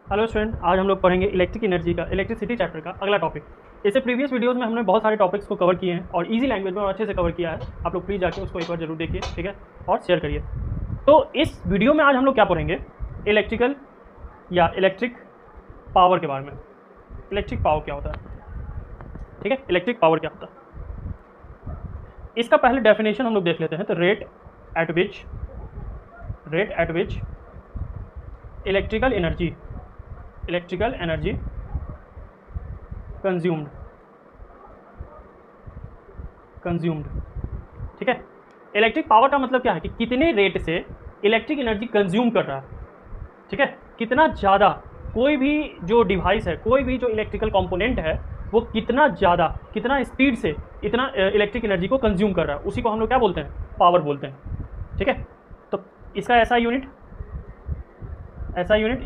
Hello student, आज हम लोग पढ़ेंगे इलेक्ट्रिक एनर्जी का इलेक्ट्रिसिटी चैप्टर का अगला टॉपिक। इससे प्रीवियस वीडियोस में हमने बहुत सारे टॉपिक्स को कवर किए हैं और इजी लैंग्वेज में और अच्छे से कवर किया है। आप लोग प्लीज़ जाके उसको एक बार जरूर देखिए, ठीक है, और शेयर करिए। तो इस वीडियो में आज हम लोग क्या पढ़ेंगे, इलेक्ट्रिकल या इलेक्ट्रिक पावर के बारे में। इलेक्ट्रिक पावर क्या होता है, ठीक है, इलेक्ट्रिक पावर क्या होता है, इसका पहले डेफिनेशन हम लोग देख लेते हैं। तो rate at which electrical energy consumed, ठीक है। इलेक्ट्रिक पावर का मतलब क्या है कि कितने रेट से इलेक्ट्रिक एनर्जी कंज्यूम कर रहा है, ठीक है, कितना ज़्यादा कोई भी जो डिवाइस है, कोई भी जो इलेक्ट्रिकल कंपोनेंट है, वो कितना ज़्यादा, कितना स्पीड से इतना इलेक्ट्रिक एनर्जी को कंज्यूम कर रहा है, उसी को हम लोग क्या बोलते हैं, पावर बोलते हैं, ठीक है। तो इसका ऐसा यूनिट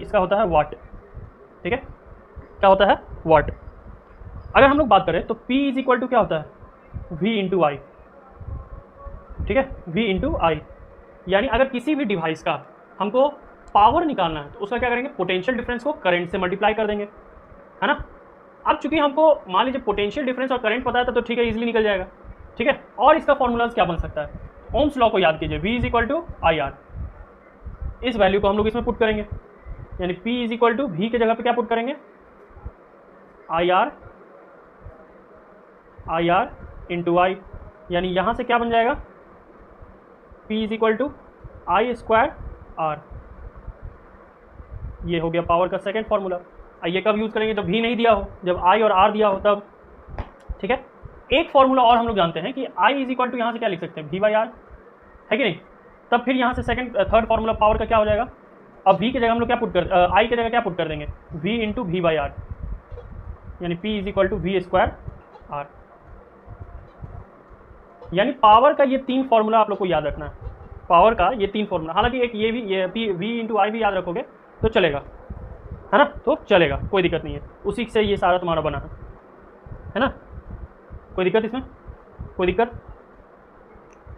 इसका होता है वाट, ठीक है, क्या होता है, वाट। अगर हम लोग बात करें तो P इज इक्वल टू क्या होता है, V इंटू आई, ठीक है, V इंटू आई। यानी अगर किसी भी डिवाइस का हमको पावर निकालना है तो उसका क्या करेंगे, पोटेंशियल डिफरेंस को करंट से मल्टीप्लाई कर देंगे, है ना। अब चूंकि हमको मान लीजिए पोटेंशियल डिफरेंस और करंट पता है तो ठीक है, इजीली निकल जाएगा, ठीक है। और इसका फॉर्मूलाज क्या बन सकता है, ओम्स लॉ को याद कीजिए, V is equal to I R. इस वैल्यू को हम लोग इसमें पुट करेंगे, यानी P is equal to V के जगह पे क्या पुट करेंगे, आई आर इंटू आई। यानी यहाँ से क्या बन जाएगा, P is equal to I square R. ये हो गया पावर का सेकेंड फॉर्मूला। ये कब यूज़ करेंगे, जब V नहीं दिया हो, जब I और R दिया हो तब, ठीक है। एक फॉर्मूला और हम लोग जानते हैं कि I इज इक्वल टू यहाँ से क्या लिख सकते हैं, V बाई आर, है कि नहीं। तब फिर यहाँ से थर्ड फॉर्मूला पावर का क्या हो जाएगा, अब V की जगह हम लोग क्या पुट कर, I की जगह क्या पुट कर देंगे, V into V by R, यानी P is equal to V square R. यानी पावर का ये तीन फॉर्मूला आप लोग को याद रखना है, पावर का ये तीन फॉर्मूला। हालांकि एक ये भी, ये V इंटू आई भी याद रखोगे तो चलेगा, है ना, तो चलेगा, कोई दिक्कत नहीं है, उसी से ये सारा तुम्हारा बना है ना, कोई दिक्कत इसमें, कोई दिक्कत।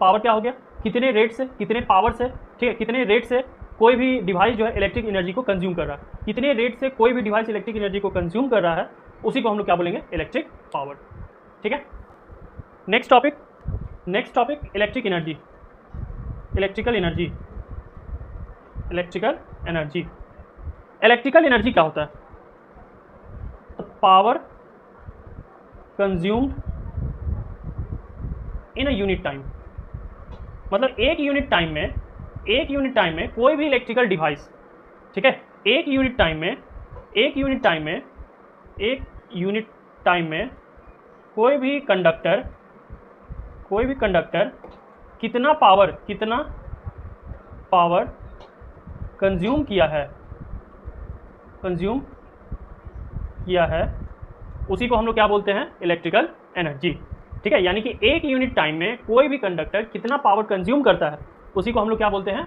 पावर क्या हो गया, कितने रेट से, कितने पावर से, ठीक है, कितने रेट से कोई भी डिवाइस जो है इलेक्ट्रिक एनर्जी को कंज्यूम कर रहा है, कितने रेट से कोई भी डिवाइस इलेक्ट्रिक एनर्जी को कंज्यूम कर रहा है, उसी को हम लोग क्या बोलेंगे, इलेक्ट्रिक पावर, ठीक है। नेक्स्ट टॉपिक इलेक्ट्रिकल एनर्जी क्या होता है, तो power consumed in a unit time. मतलब एक यूनिट टाइम में कोई भी इलेक्ट्रिकल डिवाइस, ठीक है, एक यूनिट टाइम में कोई भी कंडक्टर कितना पावर कंज्यूम किया है, उसी को हम लोग क्या बोलते हैं, इलेक्ट्रिकल एनर्जी, ठीक है। यानी कि एक यूनिट टाइम में कोई भी कंडक्टर कितना पावर कंज्यूम करता है, उसी को हम लोग क्या बोलते हैं,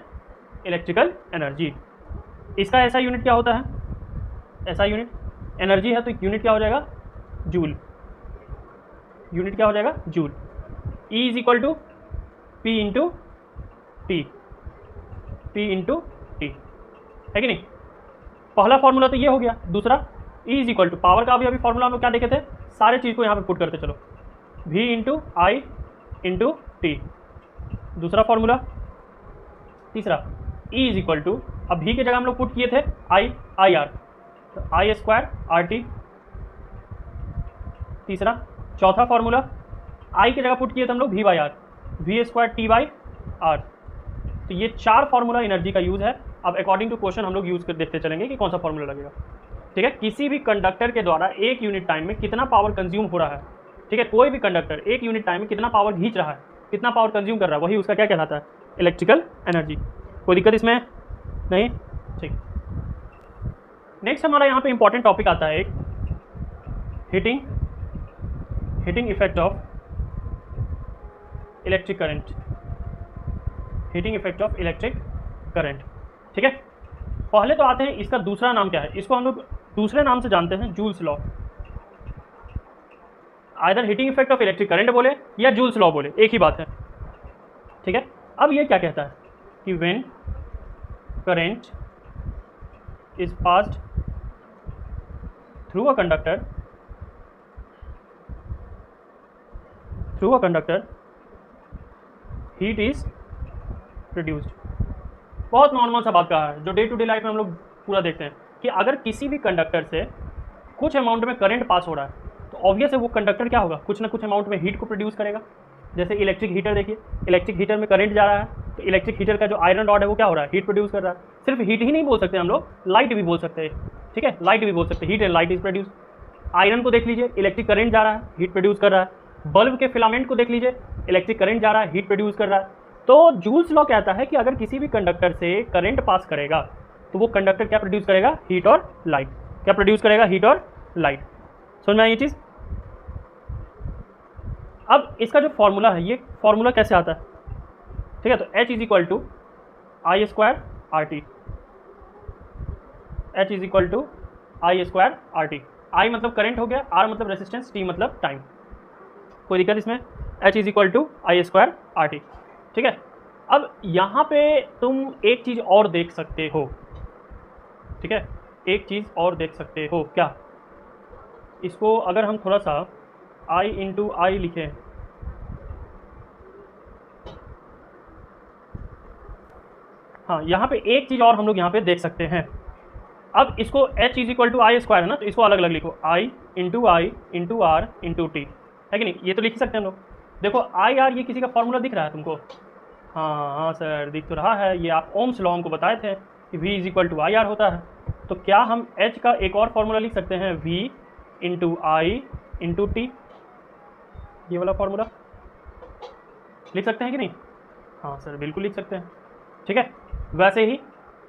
इलेक्ट्रिकल एनर्जी। इसका ऐसा यूनिट क्या होता है, ऐसा यूनिट एनर्जी है तो यूनिट क्या हो जाएगा, जूल, यूनिट क्या हो जाएगा, joule. E is equal to P into T, है कि नहीं। पहला फॉर्मूला तो ये हो गया। दूसरा E is equal to power का भी अभी फॉर्मूला हम लोग क्या देखे थे, सारे चीज़ को यहाँ पे पुट करते चलो, V इंटू आई इंटू टी, दूसरा फॉर्मूला। तीसरा E इज इक्वल टू, अब V की जगह हम लोग पुट किए थे आई आर, तो आई स्क्वायर आर टी, तीसरा। चौथा फॉर्मूला I की जगह पुट किए थे हम लोग V by R, V square T by R. तो ये चार फॉर्मूला एनर्जी का यूज़ है। अब अकॉर्डिंग टू क्वेश्चन हम लोग यूज़ कर देखते चलेंगे कि कौन सा फॉर्मूला लगेगा, ठीक है। किसी भी कंडक्टर के द्वारा एक यूनिट टाइम में कितना पावर कंज्यूम हो रहा है, ठीक है, कोई भी कंडक्टर एक यूनिट टाइम में कितना पावर खींच रहा है, कितना पावर कंज्यूम कर रहा है, वही उसका क्या कहलाता है, इलेक्ट्रिकल एनर्जी। कोई दिक्कत इसमें नहीं, ठीक। नेक्स्ट हमारा यहाँ पे इंपॉर्टेंट टॉपिक आता है एक, heating effect of electric current, ठीक है। पहले तो आते हैं इसका दूसरा नाम क्या है, इसको हम लोग दूसरे नाम से जानते हैं, joules law. Either heating effect of electric current बोले या जूल्स लॉ बोले, एक ही बात है, ठीक है। अब ये क्या कहता है कि when current is passed through a conductor heat is produced. बहुत नॉर्मल सा बात कहा है, जो डे टू डे लाइफ में हम लोग पूरा देखते हैं कि अगर किसी भी कंडक्टर से कुछ अमाउंट में करंट पास हो रहा है तो ऑब्वियस है वो कंडक्टर क्या होगा, कुछ ना कुछ अमाउंट में हीट को प्रोड्यूस करेगा। जैसे इलेक्ट्रिक हीटर देखिए, इलेक्ट्रिक हीटर में करंट जा रहा है तो इलेक्ट्रिक हीटर का जो आयरन रॉड है वो क्या हो रहा है, हीट प्रोड्यूस कर रहा है। सिर्फ हीट ही नहीं बोल सकते हम लोग, लाइट भी बोल सकते हैं, ठीक है, लाइट भी बोल सकते हैं, heat and light is produce. Iron को देख लीजिए, इलेक्ट्रिक करंट जा रहा है, हीट प्रोड्यूस कर रहा है। बल्ब के फिलामेंट को देख लीजिए, इलेक्ट्रिक करंट जा रहा है, हीट प्रोड्यूस कर रहा है। तो जूल्स लॉ कहता है कि अगर किसी भी कंडक्टर से करंट पास करेगा तो वो कंडक्टर क्या प्रोड्यूस करेगा, हीट और लाइट। क्या प्रोड्यूस करेगा, हीट और लाइट। समझ में आई ये चीज़। अब इसका जो फॉर्मूला है, ये फॉर्मूला कैसे आता है, ठीक है, तो H is equal to I square R T. H is equal to I square R T. I मतलब करंट हो गया, आर मतलब रेसिस्टेंस, टी मतलब टाइम। कोई दिक्कत इसमें। H is equal to I square R T, ठीक है। अब यहाँ पे तुम एक चीज़ और देख सकते हो, ठीक है, एक चीज़ और देख सकते हो। क्या, इसको अगर हम थोड़ा सा I इंटू आई लिखें, हाँ, यहाँ पे एक चीज़ और हम लोग यहाँ पे देख सकते हैं। अब इसको H is equal to I square है ना, तो इसको अलग अलग लिखो, I into R into T, है कि नहीं, ये तो लिख सकते हैं हम लोग। देखो आई आर, ये किसी का फॉर्मूला दिख रहा है तुमको, हाँ सर दिख तो रहा है, ये आप ओम्स लॉ हमको बताए थे कि V is equal to I R होता है। तो क्या हम H का एक और फॉर्मूला लिख सकते हैं, V इंटू आई इंटू टी, ये वाला फॉर्मूला लिख सकते हैं कि नहीं? हाँ सर बिल्कुल लिख सकते हैं, ठीक है। वैसे ही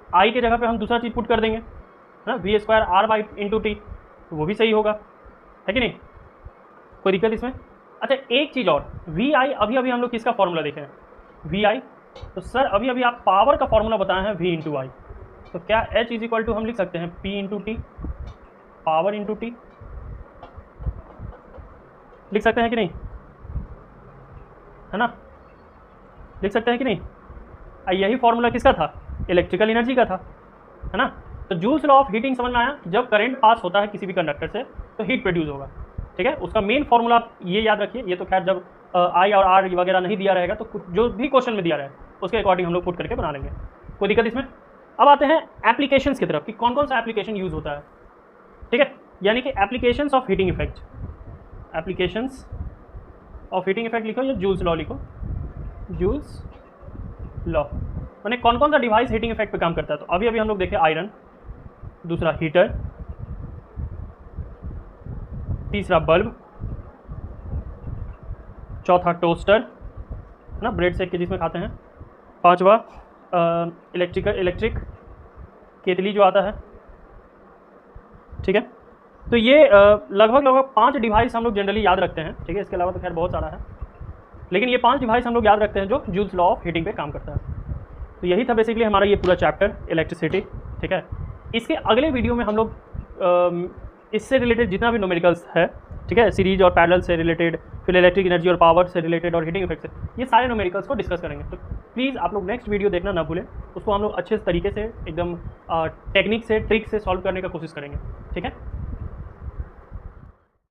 I के जगह पे हम दूसरा चीज़ पुट कर देंगे, है ना, V square R by into T, तो वो भी सही होगा, है कि नहीं, कोई दिक्कत इसमें। अच्छा एक चीज़ और, वी आई अभी अभी हम लोग किसका फॉर्मूला देखे हैं, वी आई, तो सर अभी अभी आप पावर का फॉर्मूला बताए हैं वी इंटू आई, तो क्या H इज इक्वल टू हम लिख सकते हैं P into T, power into T, लिख सकते हैं कि नहीं, है ना, लिख सकते हैं कि नहीं। यही फॉर्मूला किसका था, इलेक्ट्रिकल एनर्जी का था, है ना। तो जूल्स लॉ ऑफ हीटिंग समझ में आया, जब करंट पास होता है किसी भी कंडक्टर से तो हीट प्रोड्यूस होगा, ठीक है। उसका मेन फॉर्मूला ये याद रखिए, ये तो खैर जब आई और आर वगैरह नहीं दिया रहेगा तो जो भी क्वेश्चन में दिया रहेगा उसके अकॉर्डिंग हम लोग पुट करके बना लेंगे, कोई दिक्कत इसमें। अब आते हैं एप्लीकेशंस की तरफ कि कौन कौन सा एप्लीकेशन यूज़ होता है, ठीक है, यानी कि applications of heating effect, applications of heating effect लिखो या जूल्स लॉ लिखो, जूल्स लॉ, मैंने कौन कौन सा डिवाइस हीटिंग इफेक्ट पे काम करता है। तो अभी अभी हम लोग देखे आयरन, दूसरा हीटर, तीसरा बल्ब, चौथा टोस्टर, है ना, ब्रेड सेक के जिसमें खाते हैं, पांचवा इलेक्ट्रिक केतली जो आता है, ठीक है। तो ये लगभग 5 डिवाइस हम लोग जनरली याद रखते हैं, ठीक है, इसके अलावा तो खैर बहुत सारा है, लेकिन ये 5 डिवाइस हम लोग याद रखते हैं जो जूल्स लॉ ऑफ हीटिंग पे काम करता है। तो यही था बेसिकली हमारा ये पूरा चैप्टर इलेक्ट्रिसिटी, ठीक है। इसके अगले वीडियो में हम लोग इससे रिलेटेड जितना भी न्यूमेरिकल्स है, ठीक है, सीरीज और पैरेलल से रिलेटेड, फिर इलेक्ट्रिक एनर्जी और पावर से रिलेटेड और हीटिंग इफेक्ट से, ये सारे न्यूमेरिकल्स को डिस्कस करेंगे। तो प्लीज़ आप लोग नेक्स्ट वीडियो देखना ना भूलें, उसको हम लोग अच्छे तरीके से एकदम टेक्निक से, ट्रिक से सॉल्व करने का कोशिश करेंगे, ठीक है।